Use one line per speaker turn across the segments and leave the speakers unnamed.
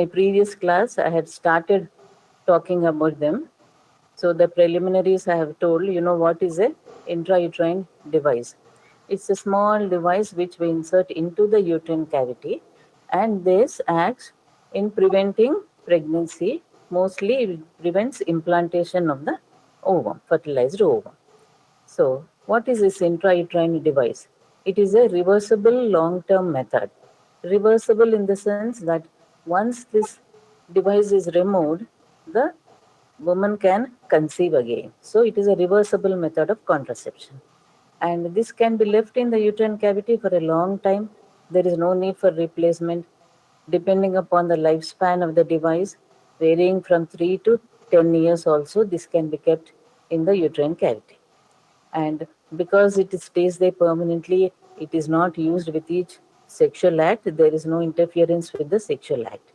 my previous class, I had started talking about them. So the preliminaries I have told, what is a intrauterine device. It's a small device which we insert into the uterine cavity, and this acts in preventing pregnancy. Mostly it prevents implantation of the ovum, fertilized ovum. So, what is this intrauterine device? It is a reversible long term method. Reversible in the sense that once this device is removed, the woman can conceive again. So, it is a reversible method of contraception. And this can be left in the uterine cavity for a long time. There is no need for replacement, depending upon the lifespan of the device, varying from 3 to 10 years also. This can be kept in the uterine cavity, and because it stays there permanently, it is not used with each sexual act. There is no interference with the sexual act.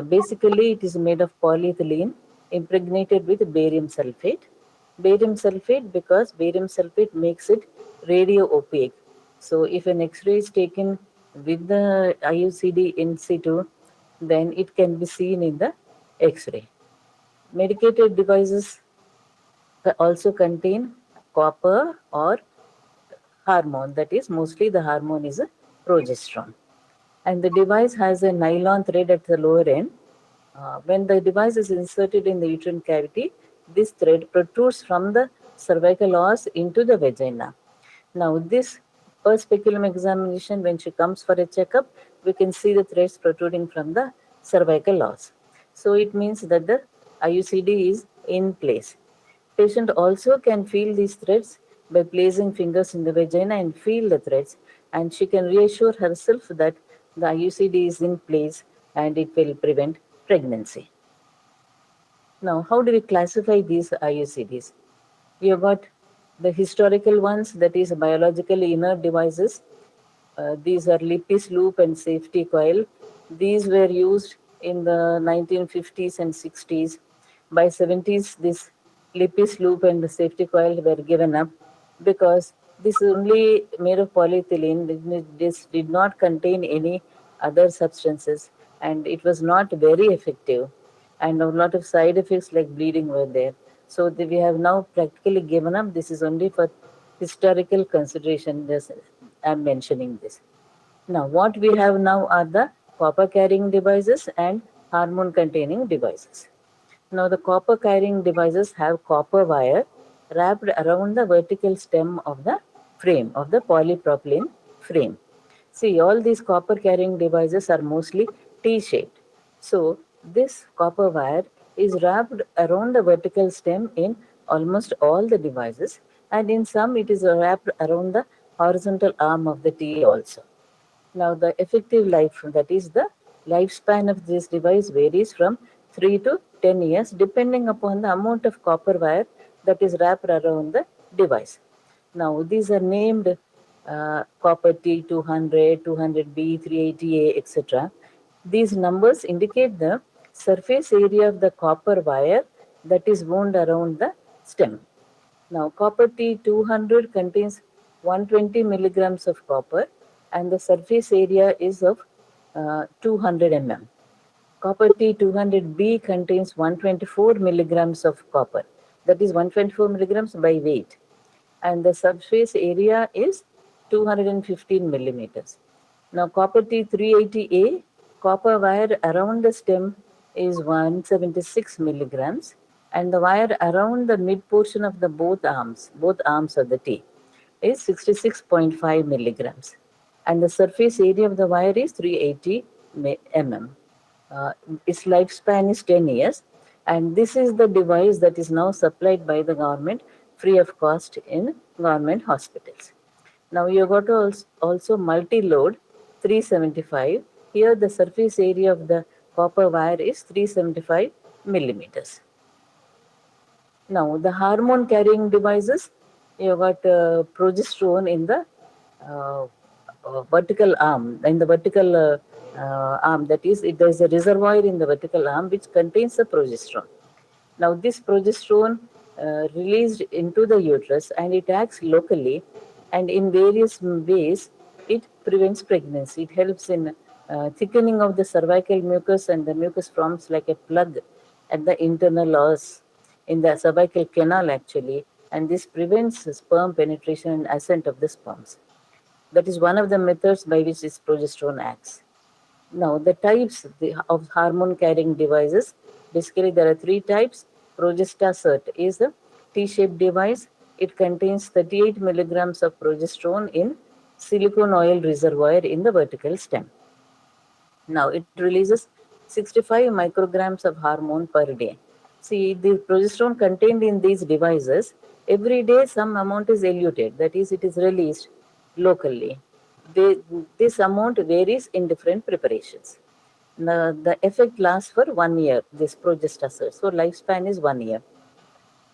Basically, it is made of polyethylene impregnated with barium sulfate. Barium sulfate, because barium sulfate makes it radio opaque. So if an X-ray is taken with the IUCD in situ, then it can be seen in the X-ray. Medicated devices also contain copper or hormone, that is, mostly the hormone is a progesterone. And the device has a nylon thread at the lower end. When the device is inserted in the uterine cavity, this thread protrudes from the cervical os into the vagina. Now, this per speculum examination, when she comes for a checkup, we can see the threads protruding from the cervical os. So, it means that the IUCD is in place. Patient also can feel these threads by placing fingers in the vagina and feel the threads, and she can reassure herself that the IUCD is in place and it will prevent pregnancy. Now, how do we classify these IUCDs? We have got the historical ones, that is biologically inert devices. These are Lippis loop and safety coil. These were used in the 1950s and 60s. By 70s, this Lippis loop and the safety coil were given up because this is only made of polyethylene. This did not contain any other substances, and it was not very effective, and a lot of side effects like bleeding were there. So we have now practically given up. This is only for historical consideration. Just I'm mentioning this. Now, what we have now are the copper carrying devices and hormone containing devices. Now, the copper carrying devices have copper wire wrapped around the vertical stem of the frame, of the polypropylene frame. See, all these copper carrying devices are mostly T shaped. So, this copper wire is wrapped around the vertical stem in almost all the devices, and in some, it is wrapped around the horizontal arm of the T also. Now, the effective life, that is the lifespan of this device, varies from 3 to 10 years depending upon the amount of copper wire that is wrapped around the device. Now, these are named copper T200, 200B, 380A, etc. These numbers indicate the surface area of the copper wire that is wound around the stem. Now, copper T200 contains 120 milligrams of copper, and the surface area is of 200 mm. Copper T200B contains 124 milligrams of copper, that is 124 milligrams by weight, and the surface area is 215 millimeters. Now, copper T380A, copper wire around the stem is 176 milligrams, and the wire around the mid portion of the both arms of the T, is 66.5 milligrams, and the surface area of the wire is 380 mm. Its lifespan is 10 years, and this is the device that is now supplied by the government free of cost in government hospitals. Now you got to also multi-load 375. Here the surface area of the copper wire is 375 millimeters. Now the hormone carrying devices, you got progesterone in the uh, vertical arm, in the vertical arm, that is, there is a reservoir in the vertical arm which contains the progesterone. Now, this progesterone released into the uterus, and it acts locally, and in various ways it prevents pregnancy. It helps in thickening of the cervical mucus, and the mucus forms like a plug at the internal os in the cervical canal actually, and this prevents sperm penetration and ascent of the sperms. That is one of the methods by which this progesterone acts. Now, the types of hormone carrying devices, basically there are three types. Progestasert is a T-shaped device. It contains 38 milligrams of progesterone in silicone oil reservoir in the vertical stem. Now, it releases 65 micrograms of hormone per day. See, the progesterone contained in these devices, every day some amount is eluted, that is, it is released locally. They, this amount varies in different preparations. The effect lasts for 1 year, this progestasert. So, lifespan is 1 year.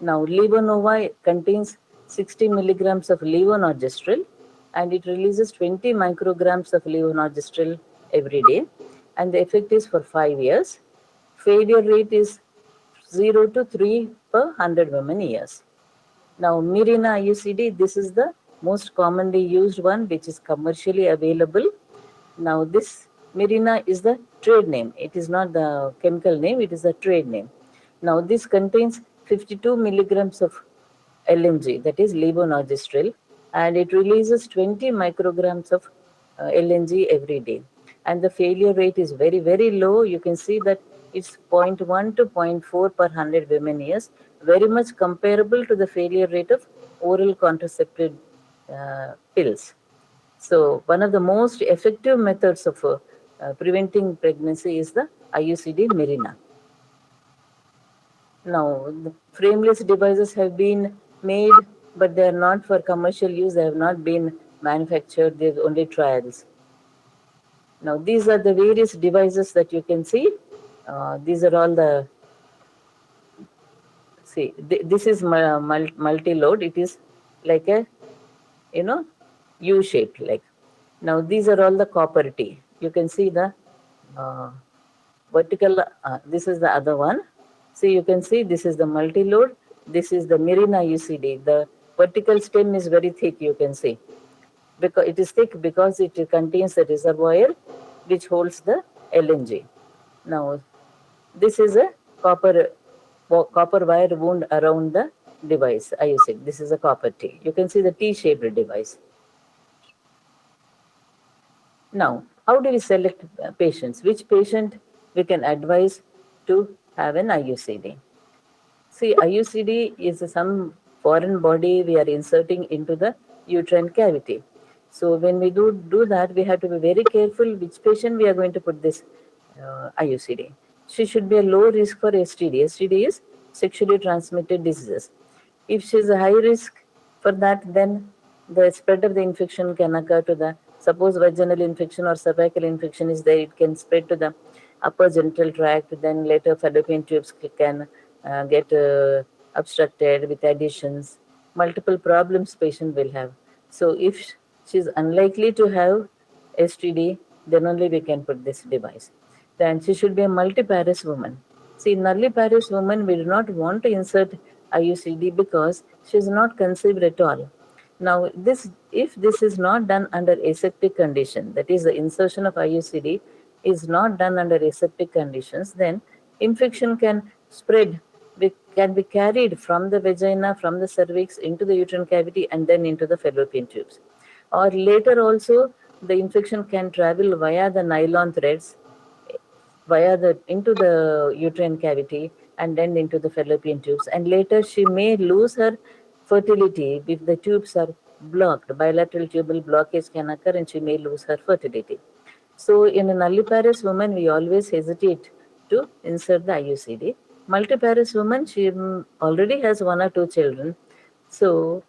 Now, Levonova contains 60 milligrams of levonorgestrel, and it releases 20 micrograms of levonorgestrel every day, and the effect is for 5 years. Failure rate is 0 to 3 per 100 women years. Now, Mirena IUCD, this is the most commonly used one which is commercially available. Now, this Mirena is the trade name. It is not the chemical name, it is the trade name. Now, this contains 52 milligrams of LNG, that is levonorgestrel, and it releases 20 micrograms of LNG every day. And the failure rate is very, very low. You can see that it's 0.1 to 0.4 per 100 women years, very much comparable to the failure rate of oral contraceptive pills. So, one of the most effective methods of preventing pregnancy is the IUCD Mirena. Now, the frameless devices have been made, but they are not for commercial use. They have not been manufactured. There's only trials. Now, these are the various devices that you can see. These are all the, see, this is multi-load. It is like a, U-shaped like. Now, these are all the copper T. You can see the uh, vertical, this is the other one. See, you can see this is the multi-load. This is the Mirena UCD. The vertical stem is very thick, you can see. Because it is thick because it contains the reservoir which holds the LNG. Now, this is a copper wire wound around the device. I use it. This is a copper T. You can see the T-shaped device. Now, how do we select patients? Which patient we can advise to have an IUCD? See, IUCD is some foreign body we are inserting into the uterine cavity. So when we do that, we have to be very careful which patient we are going to put this IUCD. She should be a low risk for STD. STD is sexually transmitted diseases. If she is a high risk for that, then the spread of the infection can occur to the, suppose vaginal infection or cervical infection is there, it can spread to the upper genital tract, then later fallopian tubes can get obstructed with adhesions. Multiple problems patient will have. So if she is unlikely to have STD, then only we can put this device. Then she should be a multiparous woman. See, nulliparous woman, we do not want to insert IUCD because she is not conceived at all. Now, if this is not done under aseptic condition, that is the insertion of IUCD is not done under aseptic conditions, then infection can spread, can be carried from the vagina, from the cervix into the uterine cavity and then into the fallopian tubes. Or later also, the infection can travel via the nylon threads via the into the uterine cavity and then into the fallopian tubes, and later she may lose her fertility if the tubes are blocked. Bilateral tubal blockage can occur and she may lose her fertility. So in a nulliparous woman we always hesitate to insert the IUCD. Multiparous woman, she already has one or two children, so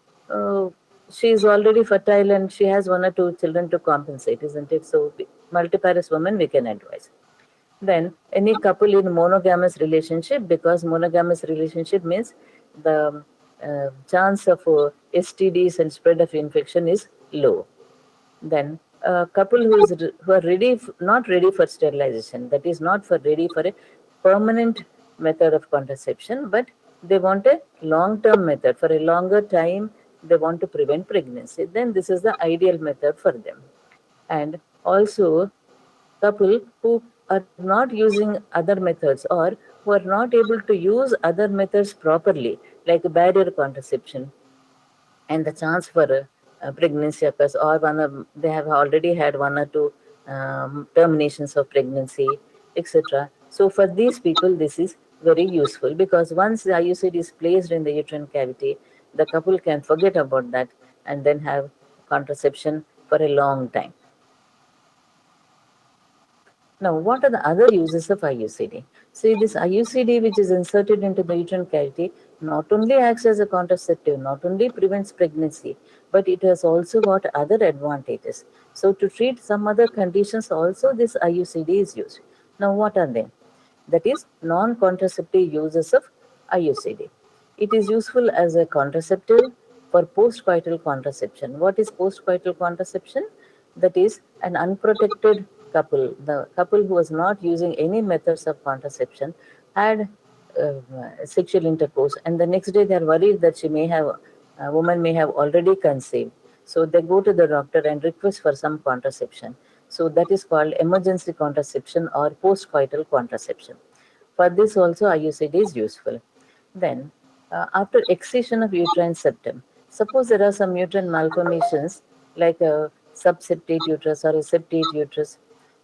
she is already fertile and she has one or two children to compensate, isn't it? So multiparous woman we can advise. Then any couple in monogamous relationship, because monogamous relationship means the chance of STDs and spread of infection is low. Then a couple who are not ready for sterilization, that is not for ready for a permanent method of contraception, but they want a long-term method for a longer time. They want to prevent pregnancy. Then this is the ideal method for them. And also couple who are not using other methods or who are not able to use other methods properly, like barrier contraception, and the chance for pregnancy occurs, or they have already had one or two terminations of pregnancy, etc. So for these people, this is very useful because once the IUCD is placed in the uterine cavity, the couple can forget about that and then have contraception for a long time. Now, what are the other uses of IUCD? See, this IUCD, which is inserted into the uterine cavity, not only acts as a contraceptive, not only prevents pregnancy, but it has also got other advantages. So, to treat some other conditions, also this IUCD is used. Now, what are they? That is, non contraceptive uses of IUCD. It is useful as a contraceptive for postcoital contraception. What is postcoital contraception? That is, an unprotected couple, the couple who was not using any methods of contraception, had sexual intercourse, and the next day they are worried that she may have, a woman may have already conceived. So they go to the doctor and request for some contraception. So that is called emergency contraception or postcoital contraception. For this also IUCD is useful. Then, after excision of uterine septum, suppose there are some uterine malformations like a subseptate uterus or a septate uterus,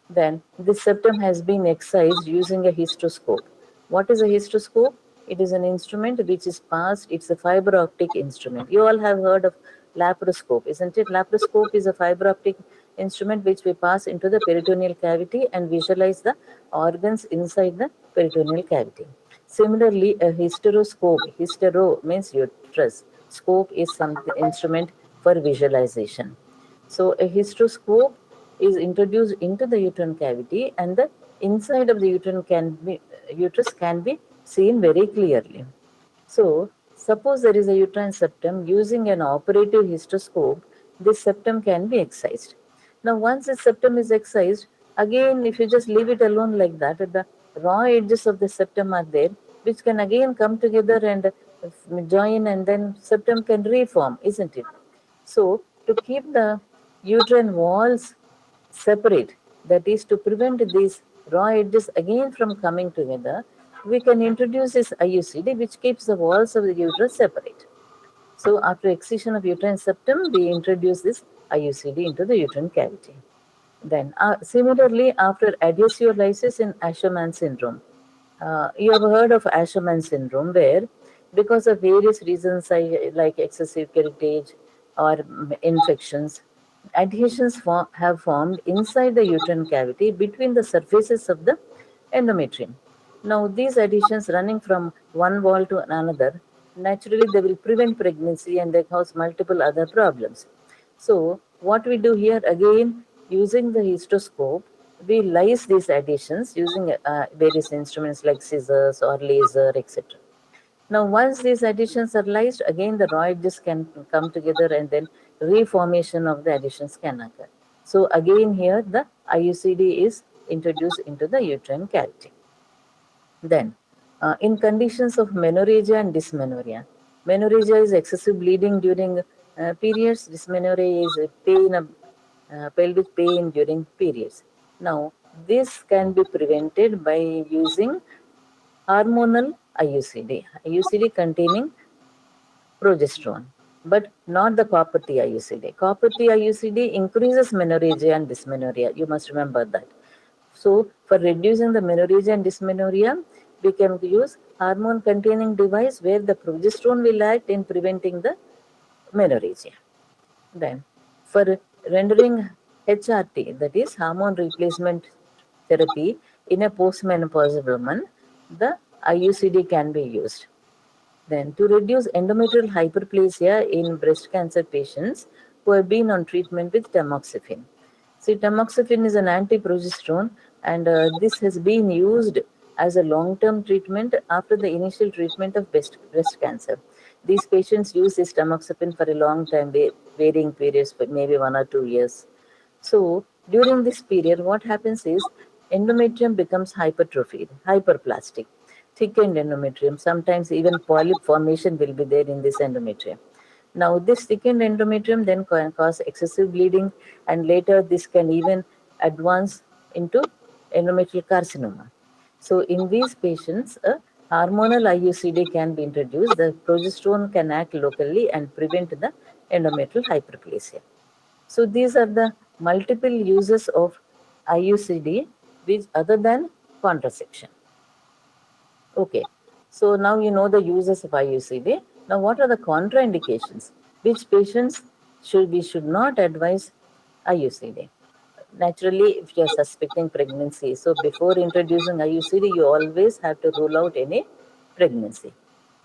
then this septum has been excised using a hysteroscope. What is a hysteroscope? It is an instrument which is passed, it's a fiber optic instrument. You all have heard of laparoscope, isn't it? Laparoscope is a fiber optic instrument which we pass into the peritoneal cavity and visualize the organs inside the peritoneal cavity. Similarly, a hysteroscope, hystero means uterus, scope is some instrument for visualization. So a hysteroscope is introduced into the uterine cavity, and the inside of the uterus can be seen very clearly. So, suppose there is a uterine septum, using an operative hysteroscope, this septum can be excised. Now, once the septum is excised, again, if you just leave it alone like that, the raw edges of the septum are there, which can again come together and join, and then septum can reform, isn't it? So, to keep the uterine walls separate, that is to prevent these raw edges again from coming together, we can introduce this IUCD which keeps the walls of the uterus separate. So after excision of uterine septum, we introduce this IUCD into the uterine cavity. Then, similarly, after adhesive lysis in Asherman syndrome, you have heard of Asherman syndrome, where because of various reasons like excessive curettage or infections, adhesions have formed inside the uterine cavity between the surfaces of the endometrium. Now, these adhesions running from one wall to another, naturally they will prevent pregnancy and they cause multiple other problems. So, what we do here again, using the hysteroscope, we lyse these adhesions using various instruments like scissors or laser, etc. Now, once these additions are lysed, again the raw edges can come together and then reformation of the additions can occur. So, again here the IUCD is introduced into the uterine cavity. Then, in conditions of menorrhagia and dysmenorrhea, menorrhagia is excessive bleeding during periods, dysmenorrhea is a pain, pelvic pain during periods. Now, this can be prevented by using hormonal IUCD, IUCD containing progesterone, but not the copper T IUCD. Copper T IUCD increases menorrhagia and dysmenorrhea. You must remember that. So, for reducing the menorrhagia and dysmenorrhea, we can use hormone containing device where the progesterone will act in preventing the menorrhagia. Then, for rendering HRT, that is hormone replacement therapy in a postmenopausal woman, the IUCD can be used. Then, to reduce endometrial hyperplasia in breast cancer patients who have been on treatment with tamoxifen. See, tamoxifen is an anti-progesterone, and this has been used as a long-term treatment after the initial treatment of breast cancer. These patients use this tamoxifen for a long time, varying periods, for maybe 1 or 2 years. So, during this period, what happens is endometrium becomes hypertrophied, hyperplastic, thickened endometrium. Sometimes even polyp formation will be there in this endometrium. Now, this thickened endometrium then can cause excessive bleeding, and later this can even advance into endometrial carcinoma. So in these patients, a hormonal IUCD can be introduced. The progesterone can act locally and prevent the endometrial hyperplasia. So these are the multiple uses of IUCD which other than contraception. Okay, so now you know the uses of IUCD. Now what are the contraindications? Which patients should not advise IUCD? Naturally, if you are suspecting pregnancy, so before introducing IUCD, you always have to rule out any pregnancy.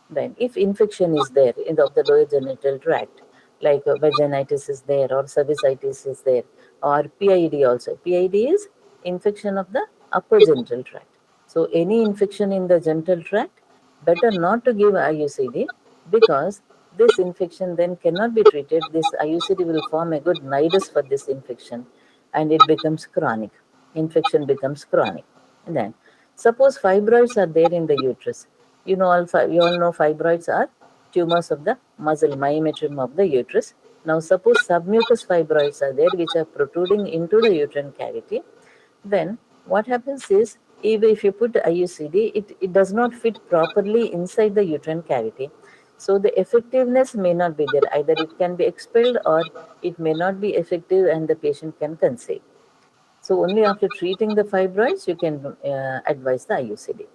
Then, if infection is there in the lower genital tract, like vaginitis is there, or cervicitis is there, or PID also. PID is infection of the upper genital tract. So, any infection in the genital tract, better not to give IUCD because this infection then cannot be treated. This IUCD will form a good nidus for this infection and it becomes chronic. Infection becomes chronic. And then, suppose fibroids are there in the uterus. You know, you all know fibroids are tumors of the muscle myometrium of the uterus. Now, suppose submucous fibroids are there which are protruding into the uterine cavity. Then, what happens is, even if you put IUCD, it does not fit properly inside the uterine cavity. So, the effectiveness may not be there. Either it can be expelled or it may not be effective and the patient can conceive. So, only after treating the fibroids, you can advise the IUCD.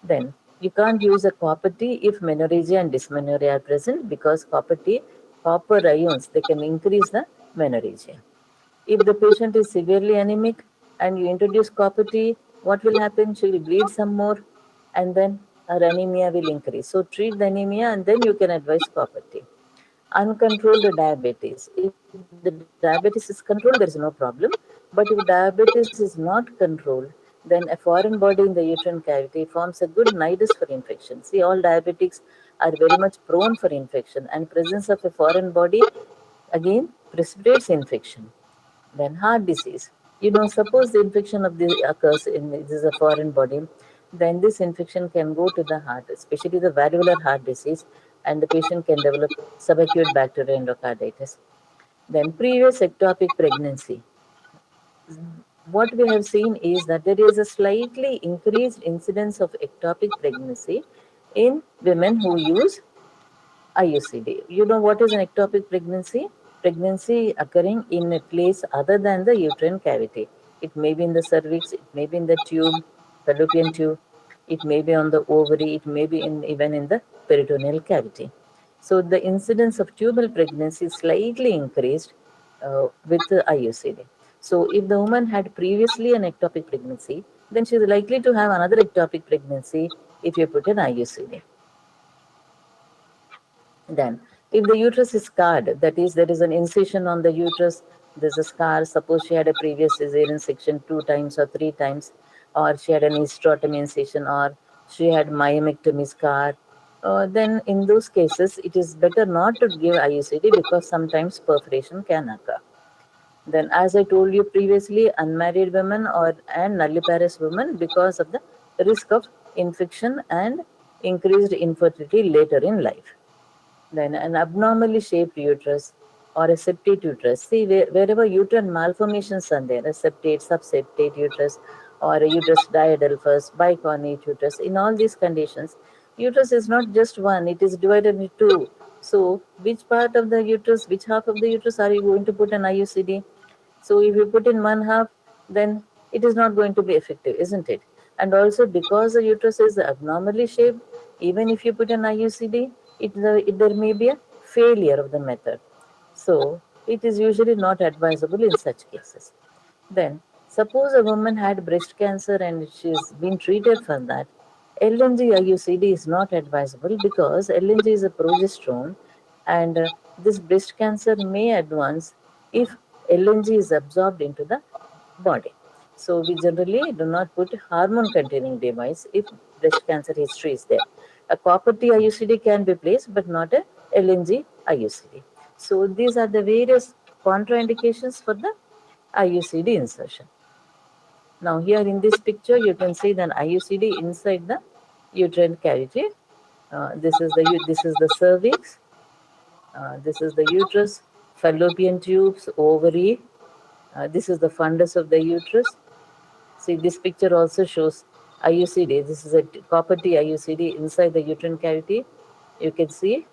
Then you can't use a copper T if menorrhagia and dysmenorrhea are present because copper T, copper ions, they can increase the menorrhagia. If the patient is severely anemic and you introduce copper T, what will happen? She will bleed some more and then her anemia will increase. So treat the anemia and then you can advise copper T. Uncontrolled diabetes. If the diabetes is controlled, there is no problem. But if diabetes is not controlled, then a foreign body in the uterine cavity forms a good nidus for infection. See, all diabetics are very much prone for infection, and presence of a foreign body again precipitates infection. Then heart disease. You know, suppose the infection of the occurs in this is a foreign body, then this infection can go to the heart, especially the valvular heart disease, and the patient can develop subacute bacterial endocarditis. Then previous ectopic pregnancy. What we have seen is that there is a slightly increased incidence of ectopic pregnancy in women who use IUCD. You know what is an ectopic pregnancy? Pregnancy occurring in a place other than the uterine cavity. It may be in the cervix, it may be in the tube, fallopian tube, it may be on the ovary, it may be even in the peritoneal cavity. So the incidence of tubal pregnancy is slightly increased with the IUCD. So if the woman had previously an ectopic pregnancy, then she is likely to have another ectopic pregnancy if you put an IUCD. Then, if the uterus is scarred, that is, there is an incision on the uterus, there's a scar. Suppose she had a previous cesarean section 2 times or 3 times, or she had an hysterectomy incision, or she had myomectomy scar. Then, in those cases, it is better not to give IUCD because sometimes perforation can occur. Then, as I told you previously, unmarried women or and nulliparous women because of the risk of infection and increased infertility later in life. Then an abnormally shaped uterus or a septate uterus. See, wherever uterine malformations are there, a septate, subseptate uterus, or a uterus diadelphus, bicornate uterus, in all these conditions, uterus is not just one, it is divided into two. So, which part of the uterus, which half of the uterus are you going to put an IUCD? So if you put in one half, then it is not going to be effective, isn't it? And also because the uterus is abnormally shaped, even if you put an IUCD, there may be a failure of the method. So it is usually not advisable in such cases. Then suppose a woman had breast cancer and she's been treated for that. LNG IUCD is not advisable because LNG is a progesterone and this breast cancer may advance if LNG is absorbed into the body. So we generally do not put hormone containing device if breast cancer history is there. A copper T IUCD can be placed but not a LNG IUCD. So these are the various contraindications for the IUCD insertion. Now here in this picture you can see the IUCD inside the uterine cavity. This is the cervix. This is the uterus, fallopian tubes, ovary. This is the fundus of the uterus. See, this picture also shows IUCD. This is a copper T IUCD inside the uterine cavity. You can see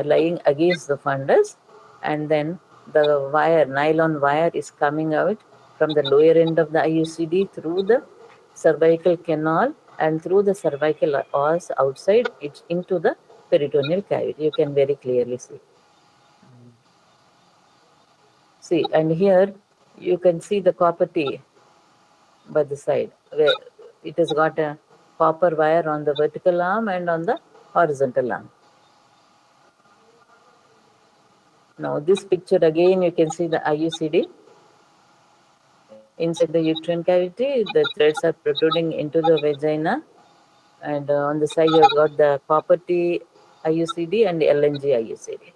lying against the fundus, and then the wire, nylon wire, is coming out from the lower end of the IUCD through the cervical canal and through the cervical os outside it into the peritoneal cavity. You can very clearly see. See, and here you can see the copper T by the side, where it has got a copper wire on the vertical arm and on the horizontal arm. Now this picture again, you can see the IUCD inside the uterine cavity. The threads are protruding into the vagina, and on the side you have got the copper T IUCD and LNG IUCD.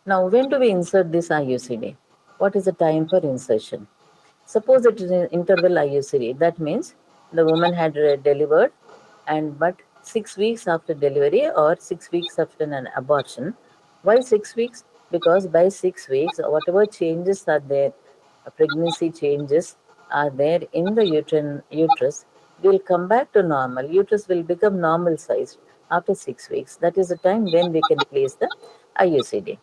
Now, when do we insert this IUCD? What is the time for insertion? Suppose it is an interval IUCD. That means the woman had delivered, and but 6 weeks after delivery or 6 weeks after an abortion. Why 6 weeks? Because by 6 weeks, whatever changes are there, pregnancy changes are there in the uterus, will come back to normal. Uterus will become normal sized after 6 weeks. That is the time when we can place the IUCD.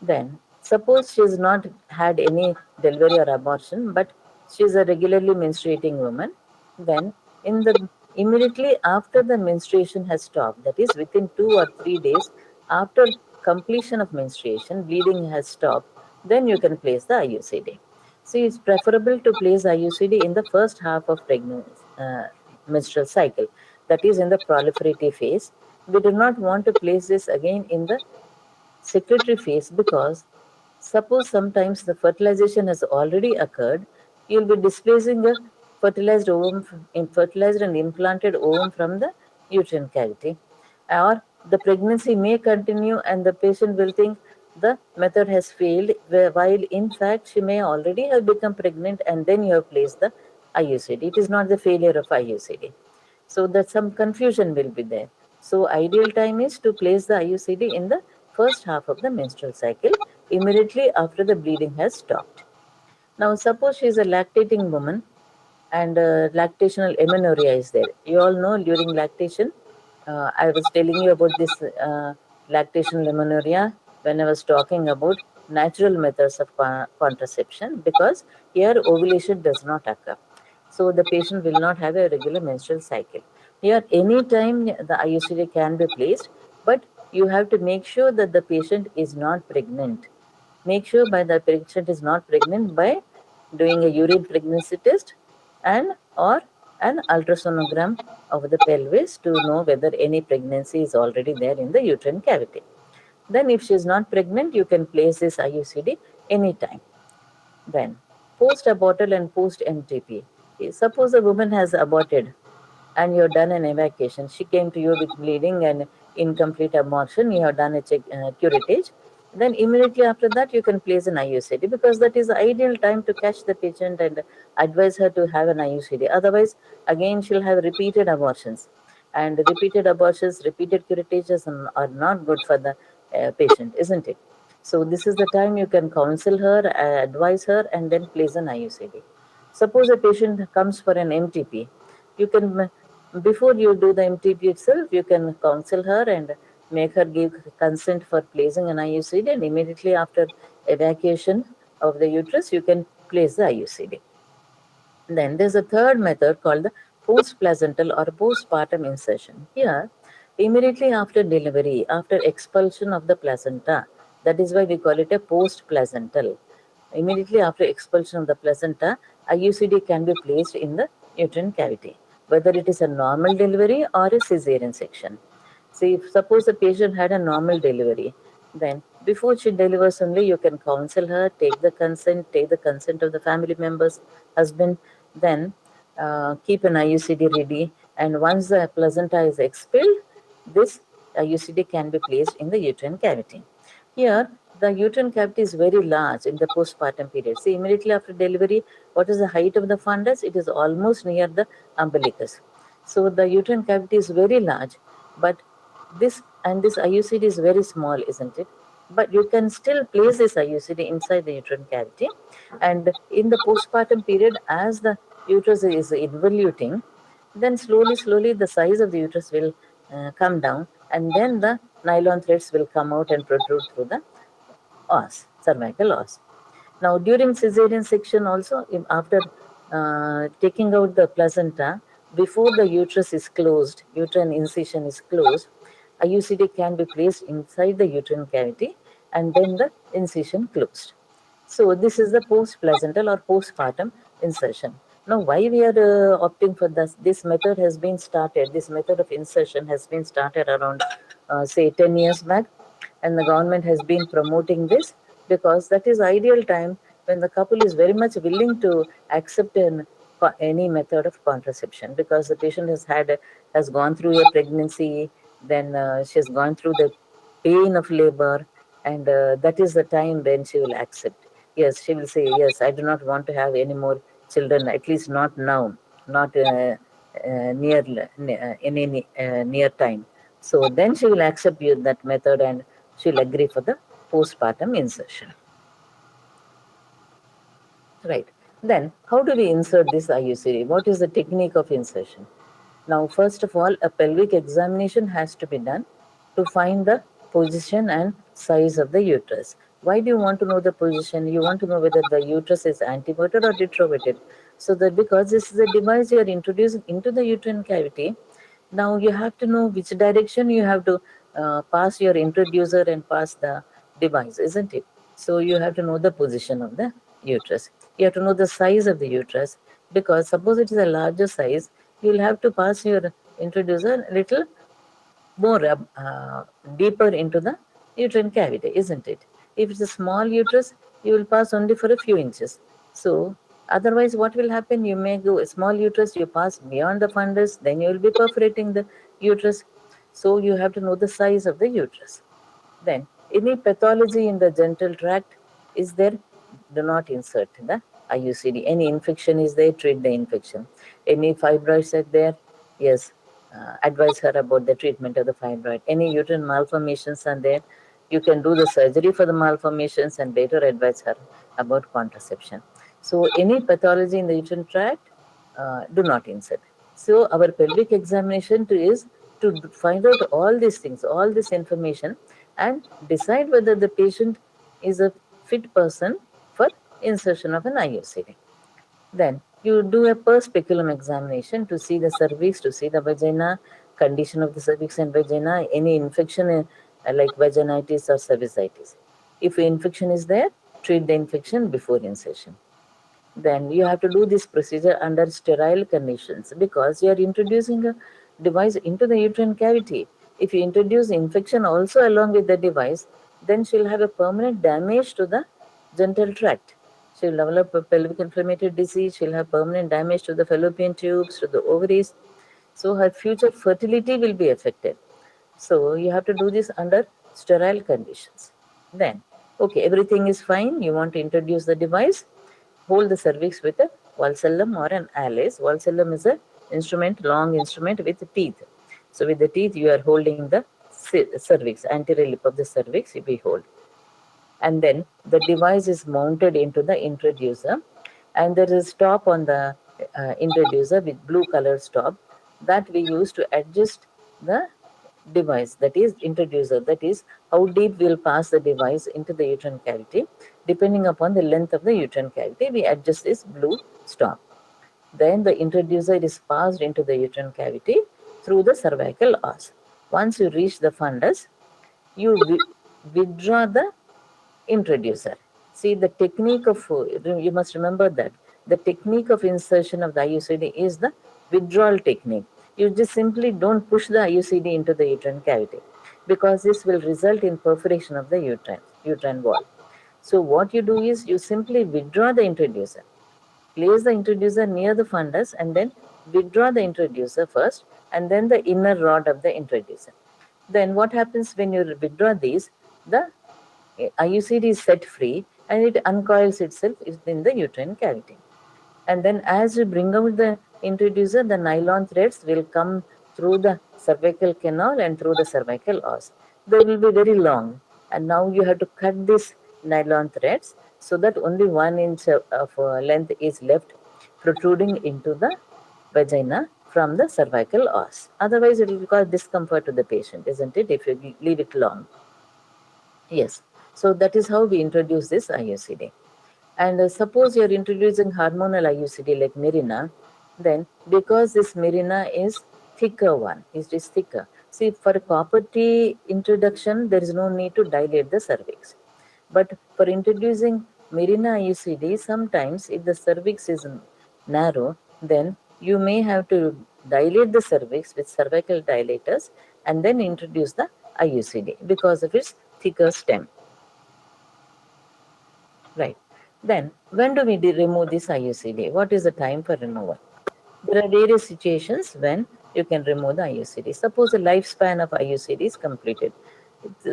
Then, suppose she's not had any delivery or abortion, but she's a regularly menstruating woman. Then, in the immediately after the menstruation has stopped, that is within 2 or 3 days after completion of menstruation, bleeding has stopped, then you can place the IUCD. See, it's preferable to place IUCD in the first half of pregnancy, menstrual cycle, that is in the proliferative phase. We do not want to place this again in the secretory phase because suppose sometimes the fertilization has already occurred, you'll be displacing a fertilized ovum, fertilized and implanted ovum from the uterine cavity, or the pregnancy may continue and the patient will think the method has failed, while in fact she may already have become pregnant and then you have placed the IUCD. It is not the failure of IUCD. So that some confusion will be there. So ideal time is to place the IUCD in the first half of the menstrual cycle, immediately after the bleeding has stopped. Now suppose she is a lactating woman and lactational amenorrhea is there. You all know during lactation, I was telling you about this lactational amenorrhea when I was talking about natural methods of contraception, because here ovulation does not occur. So the patient will not have a regular menstrual cycle. Here, anytime the IUCD can be placed, but you have to make sure that the patient is not pregnant. Make sure by the patient is not pregnant by doing a urine pregnancy test and or an ultrasonogram of the pelvis to know whether any pregnancy is already there in the uterine cavity. Then if she is not pregnant, you can place this IUCD anytime. Then post-abortal and post-MTP. Suppose a woman has aborted and you have done an evacuation. She came to you with bleeding and incomplete abortion. You have done a curettage. Then immediately after that, you can place an IUCD because that is the ideal time to catch the patient and advise her to have an IUCD. Otherwise, again, she'll have repeated abortions. And repeated abortions, repeated curetages are not good for the patient, isn't it? So this is the time you can counsel her, advise her, and then place an IUCD. Suppose a patient comes for an MTP, you can, before you do the MTP itself, you can counsel her and make her give consent for placing an IUCD, and immediately after evacuation of the uterus, you can place the IUCD. Then there's a third method called the post-placental or postpartum insertion. Here, immediately after delivery, after expulsion of the placenta, that is why we call it a post-placental. Immediately after expulsion of the placenta, IUCD can be placed in the uterine cavity, whether it is a normal delivery or a cesarean section. See, if suppose the patient had a normal delivery, then before she delivers only, you can counsel her, take the consent of the family members, husband, then keep an IUCD ready. And once the placenta is expelled, this IUCD can be placed in the uterine cavity. Here, the uterine cavity is very large in the postpartum period. See, immediately after delivery, what is the height of the fundus? It is almost near the umbilicus. So the uterine cavity is very large, but this IUCD is very small, isn't it? but you can still place this IUCD inside the uterine cavity. And in the postpartum period, as the uterus is involuting, then slowly the size of the uterus will come down, and then the nylon threads will come out and protrude through the os, cervical os. Now, during cesarean section also, after taking out the placenta, before the uterus is closed, uterine incision is closed, IUCD can be placed inside the uterine cavity and then the incision closed. So this is the post-placental or postpartum insertion. Now, why we are opting for this? This method has been started. This method of insertion has been started around, say, 10 years back, and the government has been promoting this because that is ideal time when the couple is very much willing to accept any method of contraception, because the patient has gone through a pregnancy, then she has gone through the pain of labor, and that is the time when she will accept. Yes, she will say, yes, I do not want to have any more children, at least not now, not in any near time. So then she will accept that method, and she will agree for the postpartum insertion. Right. Then, how do we insert this IUCD? What is the technique of insertion? Now, first of all, a pelvic examination has to be done to find the position and size of the uterus. Why do you want to know the position? You want to know whether the uterus is antevated or retrovated. So that, because this is a device you are introducing into the uterine cavity, now you have to know which direction you have to pass your introducer and pass the device, isn't it? So you have to know the position of the uterus. You have to know the size of the uterus, because suppose it is a larger size, you will have to pass your introducer a little more deeper into the uterine cavity, isn't it? If it's a small uterus, you will pass only for a few inches. So otherwise, what will happen? You may go a small uterus, you pass beyond the fundus, then you will be perforating the uterus. So you have to know the size of the uterus. Then, any pathology in the genital tract is there, do not insert the IUCD. Any infection is there, treat the infection. Any fibroids are there, yes, advise her about the treatment of the fibroid. Any uterine malformations are there, you can do the surgery for the malformations and later advise her about contraception. So, any pathology in the uterine tract, do not insert. So, our pelvic examination is to find out all these things, all this information, and decide whether the patient is a fit person for insertion of an IUCD. Then you do a per speculum examination to see the cervix, to see the vagina, condition of the cervix and vagina, any infection like vaginitis or cervicitis. If infection is there, treat the infection before insertion. Then you have to do this procedure under sterile conditions, because you are introducing a device into the uterine cavity. If you introduce infection also along with the device, then she'll have a permanent damage to the genital tract. She'll develop a pelvic inflammatory disease, she'll have permanent damage to the fallopian tubes, to the ovaries. So her future fertility will be affected. So you have to do this under sterile conditions. Then, okay, everything is fine. You want to introduce the device, hold the cervix with a valcellum or an alice. Valcellum is a instrument, long instrument with teeth. So with the teeth, you are holding the cervix, anterior lip of the cervix, we hold. And then the device is mounted into the introducer, and there is a stop on the introducer with blue color stop that we use to adjust the device, that is introducer, that is how deep we'll pass the device into the uterine cavity. Depending upon the length of the uterine cavity, we adjust this blue stop. Then the introducer is passed into the uterine cavity through the cervical os. Once you reach the fundus, you withdraw the introducer. See, the technique of, you must remember that the technique of insertion of the IUCD is the withdrawal technique. You just simply don't push the IUCD into the uterine cavity, because this will result in perforation of the uterine wall. So what you do is you simply withdraw the introducer, place the introducer near the fundus, and then withdraw the introducer first, and then the inner rod of the introducer. Then what happens when you withdraw these? The IUCD is set free and it uncoils itself in the uterine cavity. And then as you bring out the introducer, the nylon threads will come through the cervical canal and through the cervical os. They will be very long, and now you have to cut these nylon threads so that only 1 inch of length is left protruding into the vagina from the cervical os. Otherwise, it will cause discomfort to the patient, isn't it, if you leave it long? Yes. So that is how we introduce this IUCD. And suppose you're introducing hormonal IUCD like Mirena, then because this Mirena is thicker one, it is thicker. See, for a copper T introduction, there is no need to dilate the cervix. But for introducing Mirena IUCD, sometimes if the cervix is narrow, then you may have to dilate the cervix with cervical dilators and then introduce the IUCD because of its thicker stem. Right. Then, when do we remove this IUCD? What is the time for removal? There are various situations when you can remove the IUCD. Suppose the lifespan of IUCD is completed.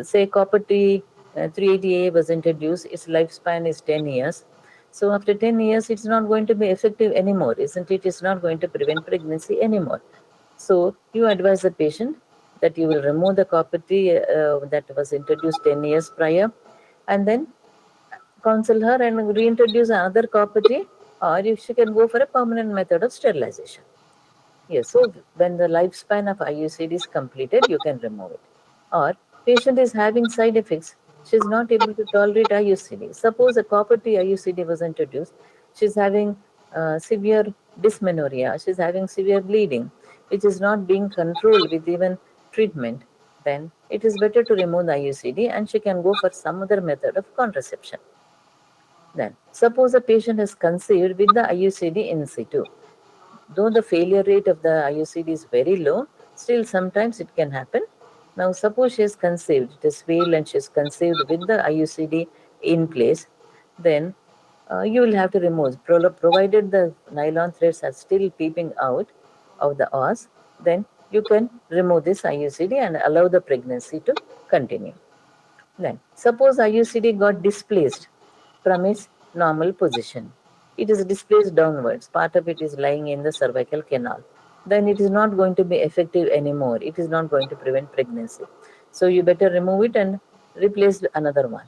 Say copper T 380A was introduced, its lifespan is 10 years. So after 10 years, it's not going to be effective anymore, isn't it? It's not going to prevent pregnancy anymore. So you advise the patient that you will remove the copper T that was introduced 10 years prior, and then counsel her and reintroduce another copy, or if she can go for a permanent method of sterilization. Yes, so when the lifespan of IUCD is completed, you can remove it. Or patient is having side effects, she is not able to tolerate IUCD. Suppose a copper T IUCD was introduced, she is having severe dysmenorrhea, she is having severe bleeding, which is not being controlled with even treatment. Then it is better to remove the IUCD and she can go for some other method of contraception. Then, suppose a patient has conceived with the IUCD in situ. Though the failure rate of the IUCD is very low, still sometimes it can happen. Now, suppose she has conceived, it is failed and she is conceived with the IUCD in place, then you will have to remove, provided the nylon threads are still peeping out of the os, then you can remove this IUCD and allow the pregnancy to continue. Then, suppose IUCD got displaced from its normal position. It is displaced downwards. Part of it is lying in the cervical canal. Then it is not going to be effective anymore. It is not going to prevent pregnancy. So you better remove it and replace another one.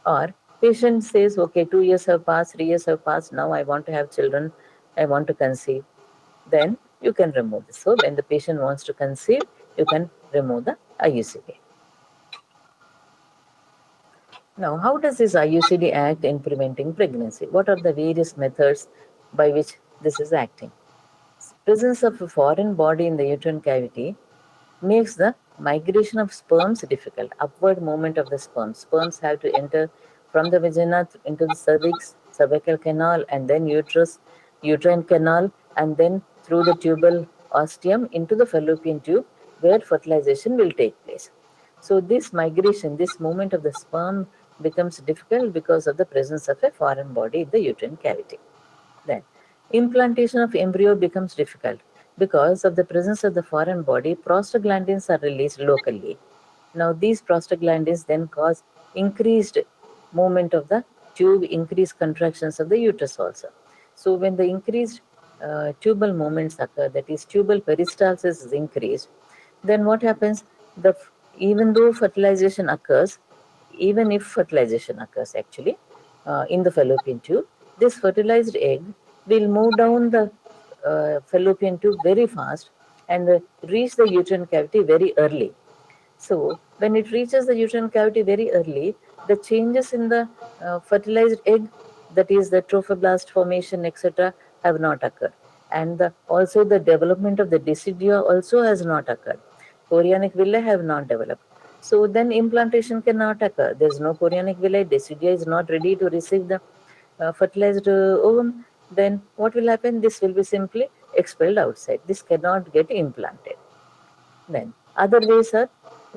Or patient says, okay, 2 years have passed, 3 years have passed. Now I want to have children. I want to conceive. Then you can remove this. So when the patient wants to conceive, you can remove the IUCD. Now, how does this IUCD act in preventing pregnancy? What are the various methods by which this is acting? Presence of a foreign body in the uterine cavity makes the migration of sperms difficult. Upward movement of the sperms. Sperms have to enter from the vagina into the cervix, cervical canal, and then uterus, uterine canal, and then through the tubal ostium into the fallopian tube, where fertilization will take place. So this migration, this movement of the sperm becomes difficult because of the presence of a foreign body in the uterine cavity. Then implantation of embryo becomes difficult because of the presence of the foreign body. Prostaglandins are released locally. Now these prostaglandins then cause increased movement of the tube, increased contractions of the uterus also. So when the increased tubal movements occur, that is tubal peristalsis is increased, then what happens? Even though fertilization occurs, even if fertilization occurs actually in the fallopian tube, this fertilized egg will move down the fallopian tube very fast and reach the uterine cavity very early. So when it reaches the uterine cavity very early, the changes in the fertilized egg, that is the trophoblast formation, etc., have not occurred. And also the development of the decidia also has not occurred. Chorionic villi have not developed. So then implantation cannot occur. There is no chorionic villi, decidia is not ready to receive the fertilized ovum. Then what will happen? This will be simply expelled outside. This cannot get implanted. Then other ways are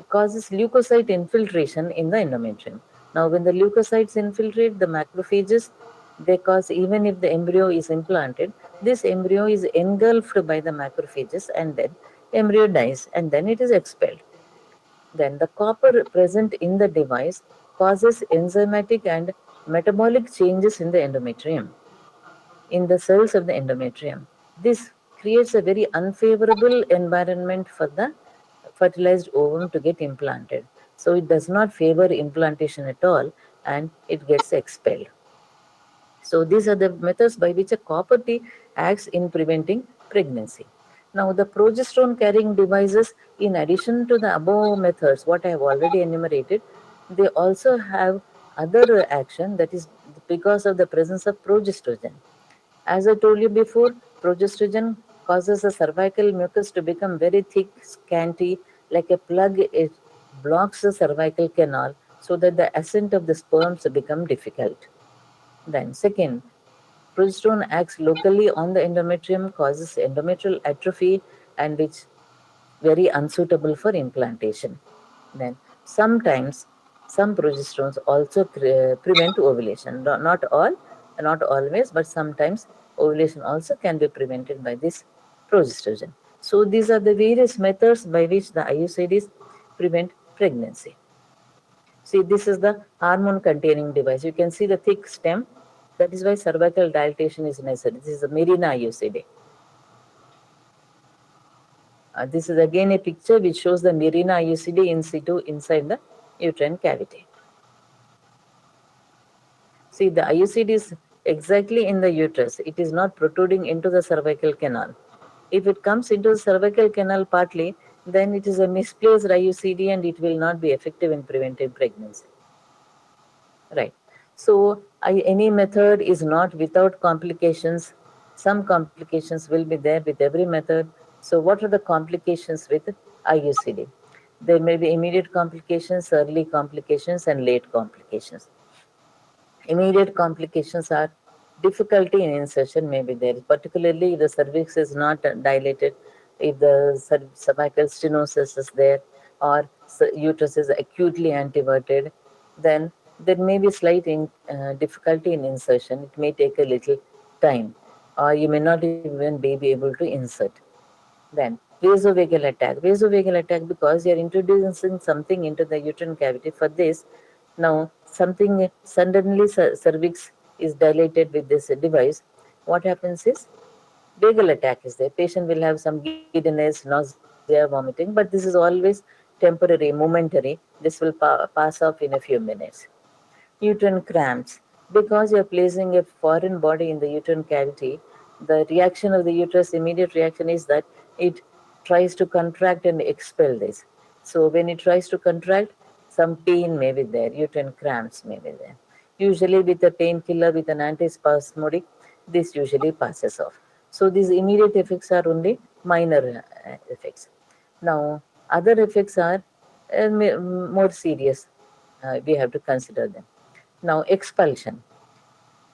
causes leukocyte infiltration in the endometrium. Now, when the leukocytes infiltrate the macrophages, they cause, even if the embryo is implanted, this embryo is engulfed by the macrophages and then embryo dies and then it is expelled. Then the copper present in the device causes enzymatic and metabolic changes in the endometrium, in the cells of the endometrium. This creates a very unfavorable environment for the fertilized ovum to get implanted. So it does not favor implantation at all, and it gets expelled. So these are the methods by which a copper T acts in preventing pregnancy. Now the progesterone carrying devices, in addition to the above methods, what I have already enumerated, they also have other action, that is because of the presence of progestogen. As I told you before, progestogen causes the cervical mucus to become very thick, scanty, like a plug. It blocks the cervical canal so that the ascent of the sperms become difficult. Then, second, progesterone acts locally on the endometrium, causes endometrial atrophy, and which very unsuitable for implantation. Then, sometimes some progesterones also prevent ovulation. Not all, not always, but sometimes ovulation also can be prevented by this progesterone. So, these are the various methods by which the IUCDs prevent pregnancy. See, this is the hormone containing device. You can see the thick stem. That is why cervical dilatation is necessary. This is the Mirena IUCD. This is again a picture which shows the Mirena IUCD in situ inside the uterine cavity. See, the IUCD is exactly in the uterus. It is not protruding into the cervical canal. If it comes into the cervical canal partly, then it is a misplaced IUCD and it will not be effective in preventing pregnancy. Right. So any method is not without complications. Some complications will be there with every method. So what are the complications with IUCD? There may be immediate complications, early complications, and late complications. Immediate complications are difficulty in insertion may be there, particularly if the cervix is not dilated, if the cervical stenosis is there, or uterus is acutely anteverted, then there may be slight difficulty in insertion. It may take a little time, or you may not even be able to insert. Then vasovagal attack. Vasovagal attack because you're introducing something into the uterine cavity. For this, now something suddenly cervix is dilated with this device. What happens is vagal attack is there. Patient will have some giddiness, nausea, vomiting, but this is always temporary, momentary. This will pass off in a few minutes. Uterine cramps. Because you're placing a foreign body in the uterine cavity, the reaction of the uterus, immediate reaction is that it tries to contract and expel this. So when it tries to contract, some pain may be there, uterine cramps may be there. Usually with a painkiller, with an antispasmodic, this usually passes off. So these immediate effects are only minor effects. Now, other effects are more serious. We have to consider them. Now, expulsion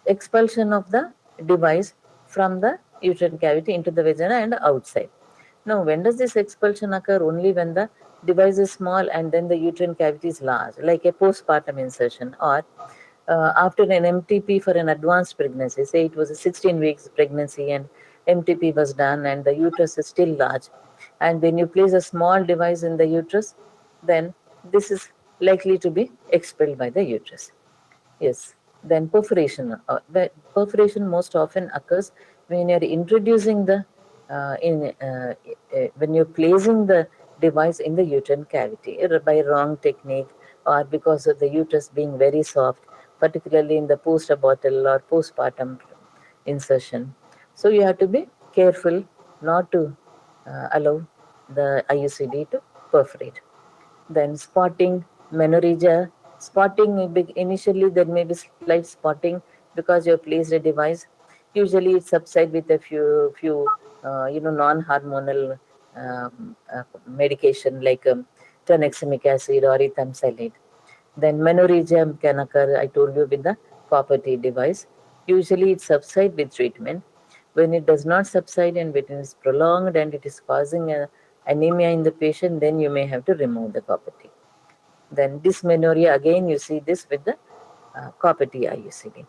of the device from the uterine cavity into the vagina and outside. Now, when does this expulsion occur? Only when the device is small and then the uterine cavity is large, like a postpartum insertion, or after an MTP for an advanced pregnancy. Say it was a 16 weeks pregnancy and MTP was done and the uterus is still large. And when you place a small device in the uterus, then this is likely to be expelled by the uterus. Yes. Then perforation. Perforation most often occurs when you're introducing the when you're placing the device in the uterine cavity by wrong technique or because of the uterus being very soft, particularly in the post-abortal or postpartum insertion. So you have to be careful not to allow the IUCD to perforate. Then spotting, menorrhagia. Spotting, initially there may be slight spotting because you have placed a device. Usually it subsides with a few non-hormonal medication like tranexamic acid or ethamsalate. Then menorrhagia can occur, I told you, with the copper T device. Usually it subsides with treatment. When it does not subside and when it is prolonged and it is causing anemia in the patient, then you may have to remove the copper T. Then dysmenorrhea, again you see this with the copper T IUCD.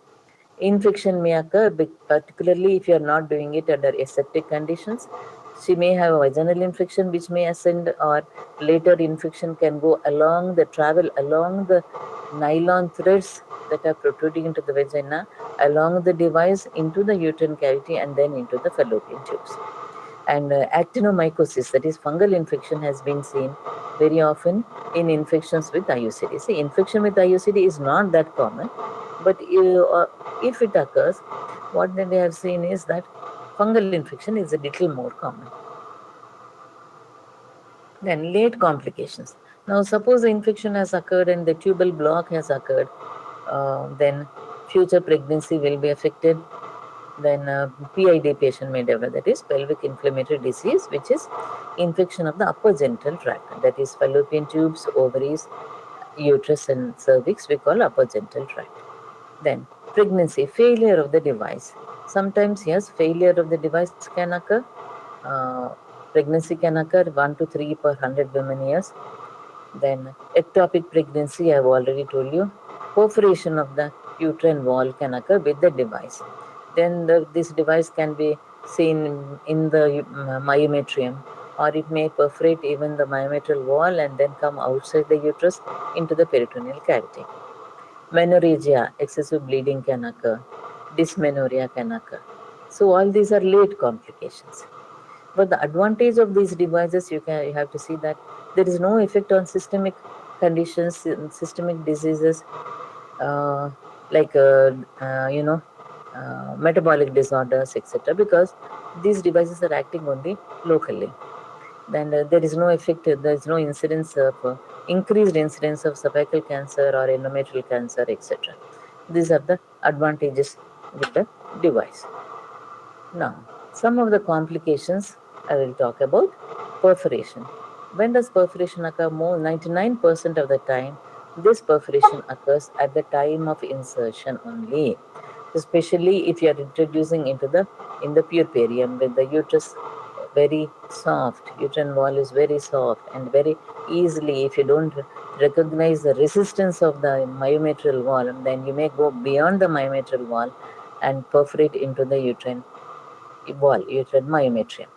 Infection may occur, particularly if you are not doing it under aseptic conditions. She may have a vaginal infection which may ascend, or later infection can go along the travel along the nylon threads that are protruding into the vagina, along the device into the uterine cavity and then into the fallopian tubes. And actinomycosis, that is fungal infection, has been seen very often in infections with IUCD. See, infection with IUCD is not that common, but if it occurs, what they have seen is that fungal infection is a little more common. Then late complications. Now, suppose the infection has occurred and the tubal block has occurred, then future pregnancy will be affected. Then PID patient may develop, that is pelvic inflammatory disease, which is infection of the upper genital tract, that is fallopian tubes, ovaries, uterus and cervix, we call upper genital tract. Then pregnancy, failure of the device. Sometimes, yes, failure of the device can occur. Pregnancy can occur 1 to 3 per 100 women years. Then ectopic pregnancy, I have already told you. Perforation of the uterine wall can occur with the device. Then this device can be seen in the myometrium, or it may perforate even the myometrial wall and then come outside the uterus into the peritoneal cavity. Menorrhagia, excessive bleeding can occur. Dysmenorrhea can occur. So all these are late complications. But the advantage of these devices, you have to see that there is no effect on systemic conditions, systemic diseases, uh, like metabolic disorders, etc. Because these devices are acting only locally. Then there is no effect. There is no incidence of increased incidence of cervical cancer or endometrial cancer, etc. These are the advantages with the device. Now, some of the complications I will talk about. Perforation. When does perforation occur? More 99% of the time, this perforation occurs at the time of insertion only. Especially if you are introducing into the in the puerperium, with the uterus very soft, uterine wall is very soft and very easily, if you don't recognize the resistance of the myometrial wall, then you may go beyond the myometrial wall and perforate into the uterine wall, uterine myometrium.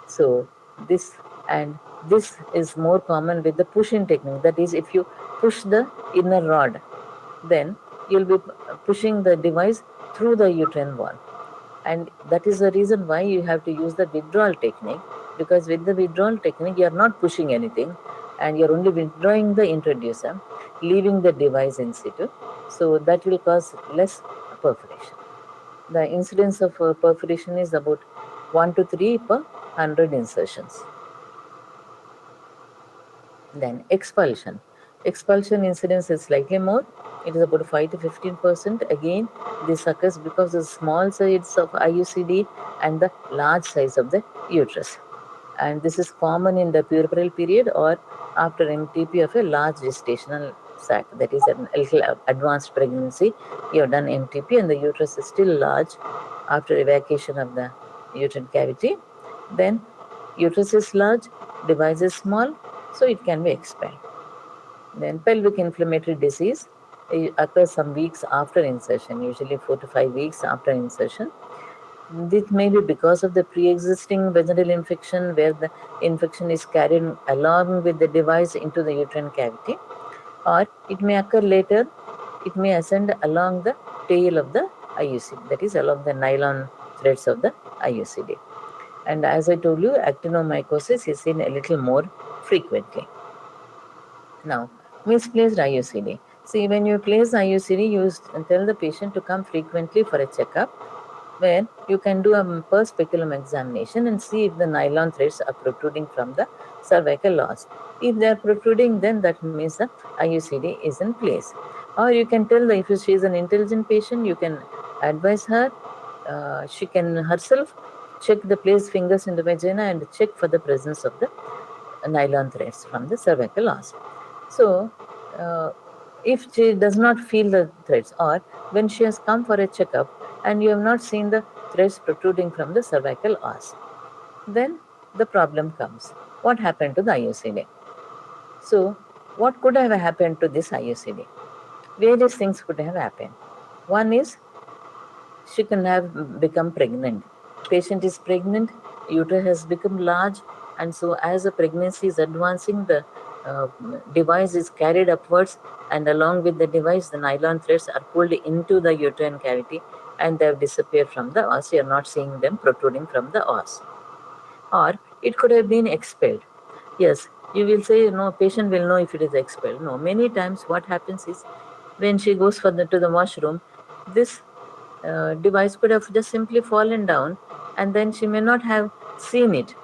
So this is more common with the pushing technique. That is, if you push the inner rod, then you'll be pushing the device through the uterine wall. And that is the reason why you have to use the withdrawal technique, because with the withdrawal technique, you are not pushing anything and you're only withdrawing the introducer, leaving the device in situ. So that will cause less perforation. The incidence of perforation is about 1 to 3 per 100 insertions. Then expulsion. Expulsion incidence is slightly more. It is about 5 to 15%. Again, this occurs because of the small size of IUCD and the large size of the uterus. And this is common in the puerperal period or after MTP of a large gestational sac, that is a little advanced pregnancy. You have done MTP and the uterus is still large after evacuation of the uterine cavity. Then uterus is large, device is small, so it can be expelled. Then pelvic inflammatory disease occurs some weeks after insertion, usually 4 to 5 weeks after insertion. This may be because of the pre-existing vaginal infection, where the infection is carried along with the device into the uterine cavity, or it may occur later. It may ascend along the tail of the IUCD, that is along the nylon threads of the IUCD. And as I told you, actinomycosis is seen a little more frequently. Now, misplaced IUCD. See, when you place IUCD, you tell the patient to come frequently for a checkup, where you can do a per speculum examination and see if the nylon threads are protruding from the cervical os. If they are protruding, then that means the IUCD is in place. Or you can tell that if she is an intelligent patient, you can advise her. She can herself check the place fingers in the vagina and check for the presence of the nylon threads from the cervical os. So, if she does not feel the threads, or when she has come for a checkup and you have not seen the threads protruding from the cervical os, then the problem comes. What happened to the IUCD? So, what could have happened to this IUCD? Various things could have happened. One is she can have become pregnant. Patient is pregnant, uterus has become large, and so as the pregnancy is advancing, the uh, device is carried upwards, and along with the device, the nylon threads are pulled into the uterine cavity and they have disappeared from the os. You are not seeing them protruding from the os. or it could have been expelled. Yes, you will say, no, patient will know if it is expelled. No, many times what happens is when she goes to the washroom, this device could have just simply fallen down, and then she may not have seen it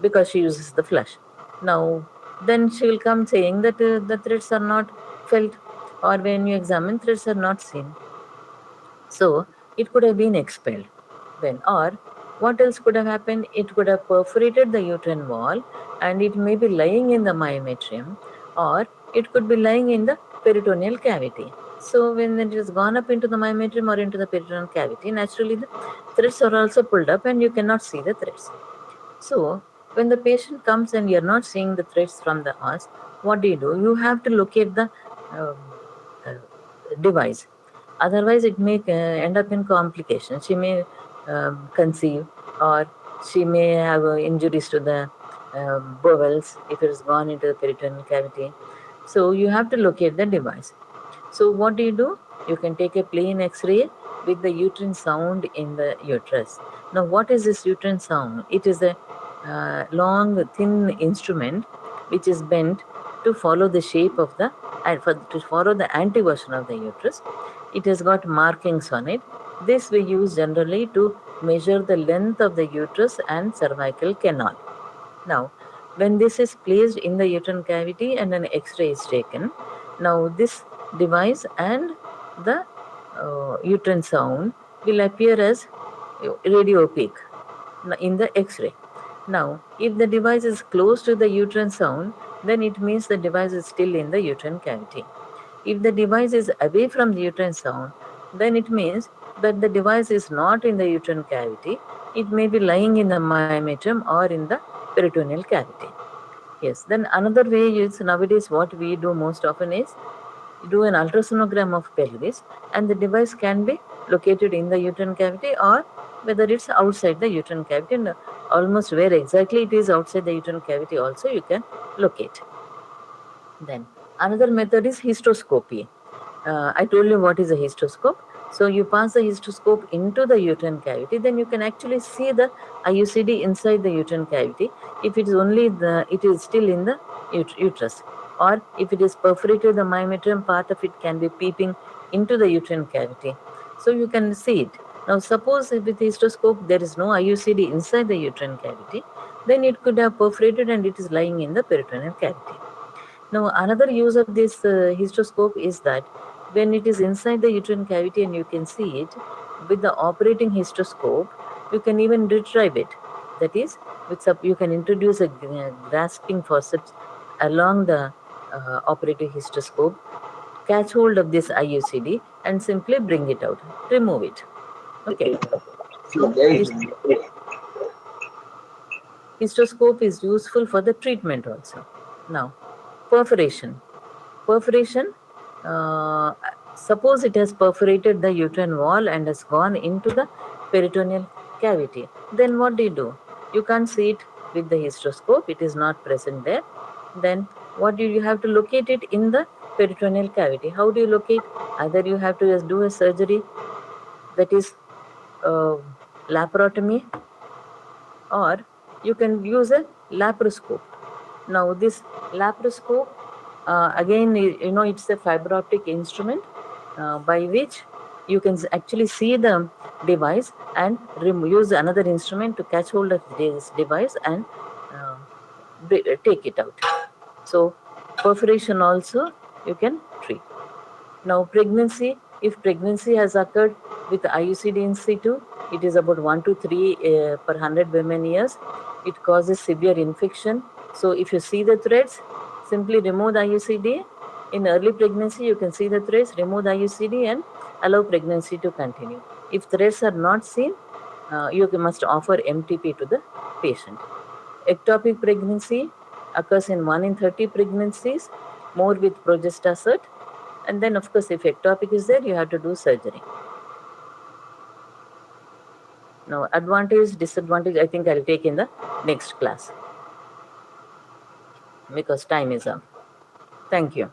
because she uses the flush. Now, then she will come saying that the threads are not felt, or when you examine, threads are not seen. So it could have been expelled. Then, or what else could have happened? It could have perforated the uterine wall and it may be lying in the myometrium, or it could be lying in the peritoneal cavity. So when it has gone up into the myometrium or into the peritoneal cavity, naturally the threads are also pulled up and you cannot see the threads. So when the patient comes and you're not seeing the threads from the os, what do? You have to locate the uh, device. Otherwise, it may end up in complications. She may conceive, or she may have injuries to the bowels if it has gone into the peritoneal cavity. So you have to locate the device. So what do? You can take a plain X-ray with the uterine sound in the uterus. Now, what is this uterine sound? It is a long, thin instrument which is bent to follow the shape of the to follow the anteversion of the uterus. It has got markings on it. This we use generally to measure the length of the uterus and cervical canal. Now, when this is placed in the uterine cavity and an X-ray is taken, now this device and the uterine sound will appear as radio opaque in the X-ray. Now, if the device is close to the uterine sound, then it means the device is still in the uterine cavity. If the device is away from the uterine sound, then it means that the device is not in the uterine cavity. It may be lying in the myometrium or in the peritoneal cavity. Yes, then another way is nowadays what we do most often is do an ultrasonogram of pelvis, and the device can be located in the uterine cavity or whether it's outside the uterine cavity, and almost where exactly it is outside the uterine cavity also you can locate. Then another method is hysteroscopy. I told you what is a hysteroscope. So you pass the hysteroscope into the uterine cavity, then you can actually see the IUCD inside the uterine cavity. If it is it is still in the uterus, or if it is perforated, the myometrium part of it can be peeping into the uterine cavity. So you can see it. Now, suppose if with hysteroscope there is no IUCD inside the uterine cavity, then it could have perforated and it is lying in the peritoneal cavity. Now, another use of this hysteroscope is that when it is inside the uterine cavity and you can see it, with the operating hysteroscope, you can even retrieve it. That is, you can introduce a grasping forceps along the operating hysteroscope, catch hold of this IUCD, and simply bring it out, remove it. Okay. So, hysteroscope is useful for the treatment also. Now, perforation. Perforation, suppose it has perforated the uterine wall and has gone into the peritoneal cavity. Then what do? You can't see it with the hysteroscope, it is not present there. Then what do? You have to locate it in the peritoneal cavity. How do you locate? Either you have to just do a surgery, that is uh, laparotomy, or you can use a laparoscope. Now, this laparoscope, again, it's a fiber optic instrument by which you can actually see the device and use another instrument to catch hold of this device and take it out. So, perforation also you can treat. Now, pregnancy, if pregnancy has occurred with IUCD in situ, it is about 1 to 3 per 100 women years. It causes severe infection. So, if you see the threads, simply remove the IUCD. In early pregnancy, you can see the threads, remove the IUCD and allow pregnancy to continue. If threads are not seen, you must offer MTP to the patient. Ectopic pregnancy occurs in 1 in 30 pregnancies, more with progestasert. And then, of course, if ectopic is there, you have to do surgery. Now, advantage, disadvantage, I think I'll take in the next class because time is up. Thank you.